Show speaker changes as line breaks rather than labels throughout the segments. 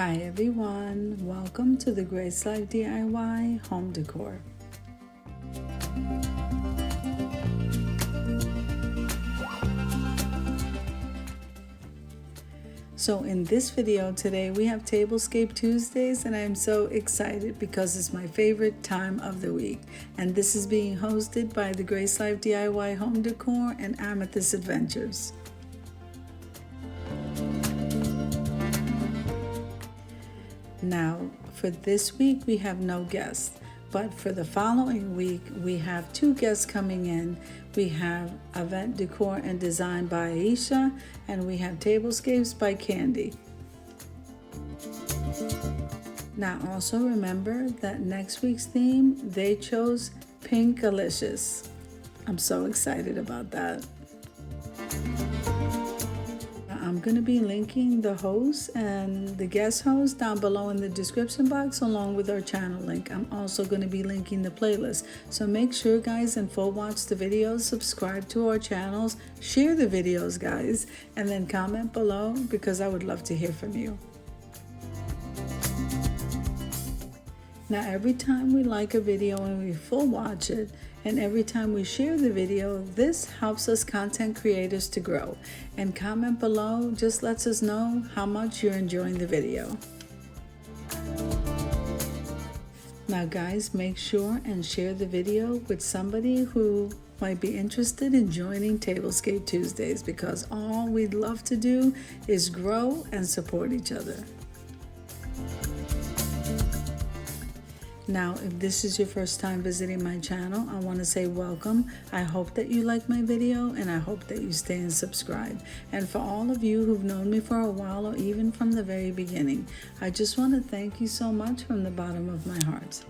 Hi everyone, welcome to the Grace Life DIY home decor. So in this video today we have Tablescape Tuesdays, and I'm so excited because it's my favorite time of the week, and this is being hosted by the Grace Life DIY home decor and Amethyst Adventures. Now, for this week, we have no guests, but for the following week, we have two guests coming in. We have Event Decor and Design by Aisha, and we have Tablescapes by Candy. Now, also remember that next week's theme, they chose Pinkalicious. I'm so excited about that. I'm going to be linking the host and the guest host down below in the description box, along with our channel link. I'm also going to be linking the playlist. So make sure, guys, and full watch the videos, subscribe to our channels, share the videos, guys, and then comment below because I would love to hear from you. Now, every time we like a video and we full watch it, and every time we share the video, this helps us content creators to grow. And comment below just lets us know how much you're enjoying the video. Now guys, make sure and share the video with somebody who might be interested in joining Tablescape Tuesdays, because all we'd love to do is grow and support each other. Now, if this is your first time visiting my channel, I want to say welcome. I hope that you like my video, and I hope that you stay and subscribe. And for all of you who've known me for a while, or even from the very beginning, I just want to thank you so much from the bottom of my heart.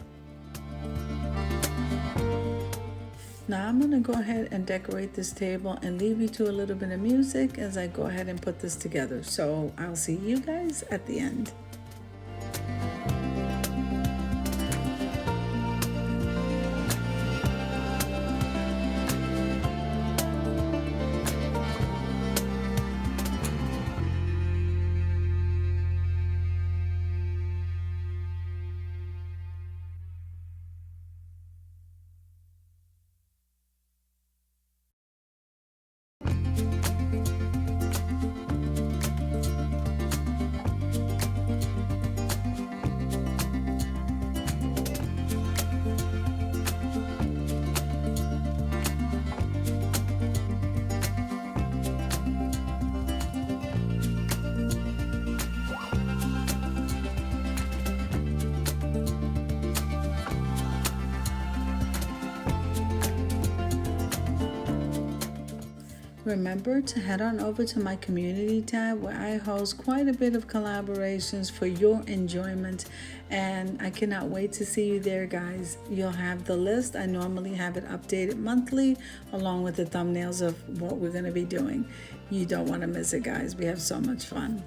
Now I'm going to go ahead and decorate this table and leave you to a little bit of music as I go ahead and put this together. So I'll see you guys at the end. Remember to head on over to my community tab, where I host quite a bit of collaborations for your enjoyment, and I cannot wait to see you there, guys. You'll have the list. I normally have it updated monthly, along with the thumbnails of what we're going to be doing. You don't want to miss it, guys. We have so much fun.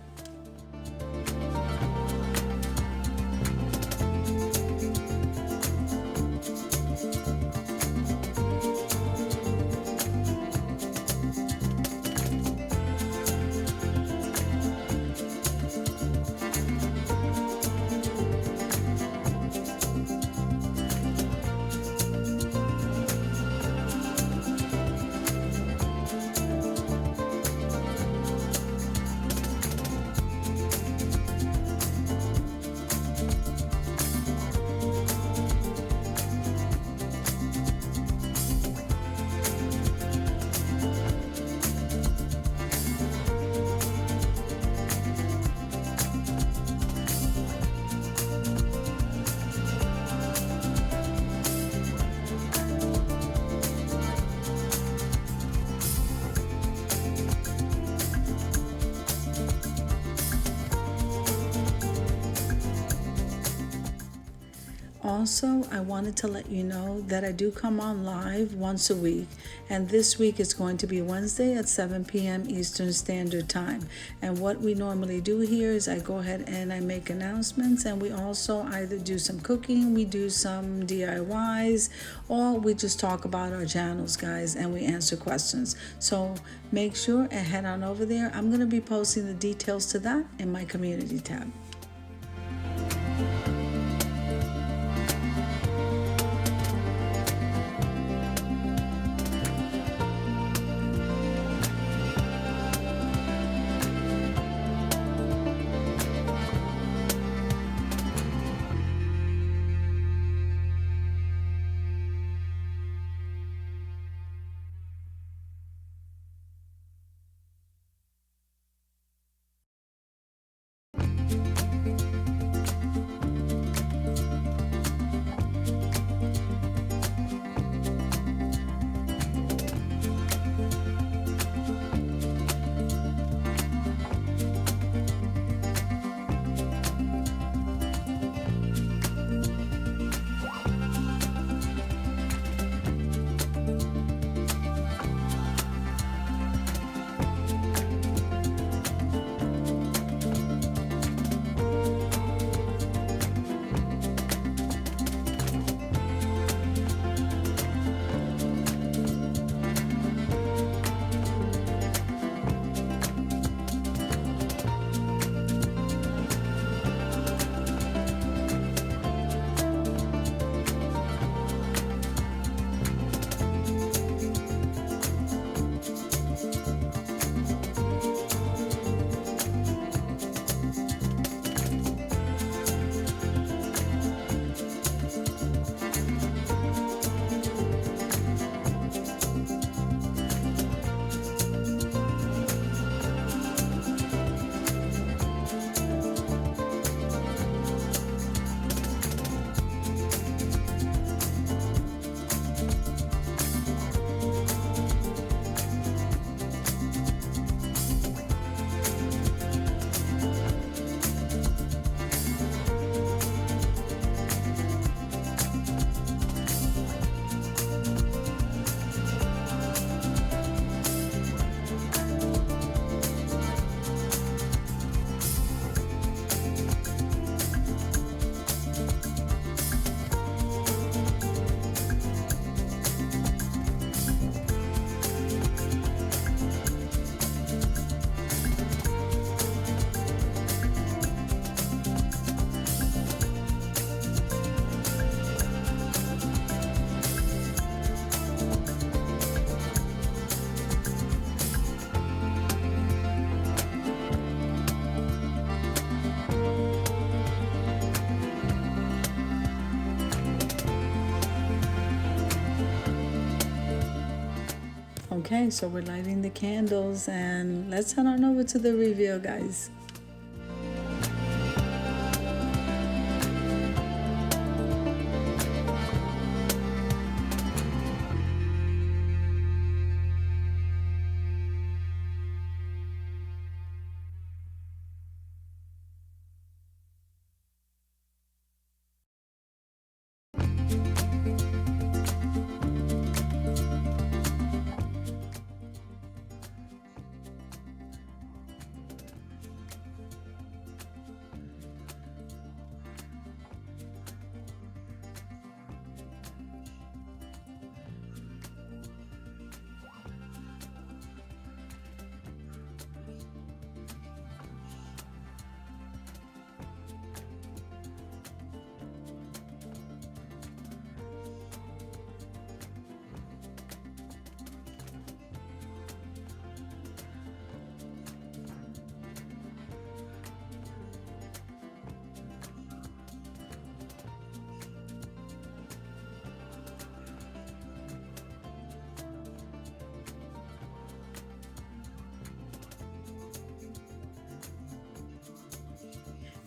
Also, I wanted to let you know that I do come on live once a week, and this week is going to be Wednesday at 7 p.m. Eastern Standard Time. And what we normally do here is I go ahead and I make announcements, and we also either do some cooking, we do some DIYs, or we just talk about our channels, guys, and we answer questions. So make sure and head on over there. I'm going to be posting the details to that in my community tab. Okay, so we're lighting the candles and let's head on over to the reveal, guys.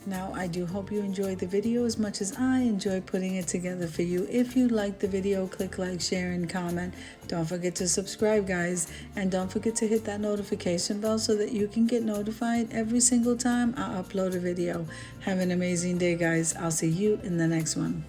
Now, I do hope you enjoyed the video as much as I enjoy putting it together for you. If you liked the video, click like, share, and comment. Don't forget to subscribe, guys. And don't forget to hit that notification bell so that you can get notified every single time I upload a video. Have an amazing day, guys. I'll see you in the next one.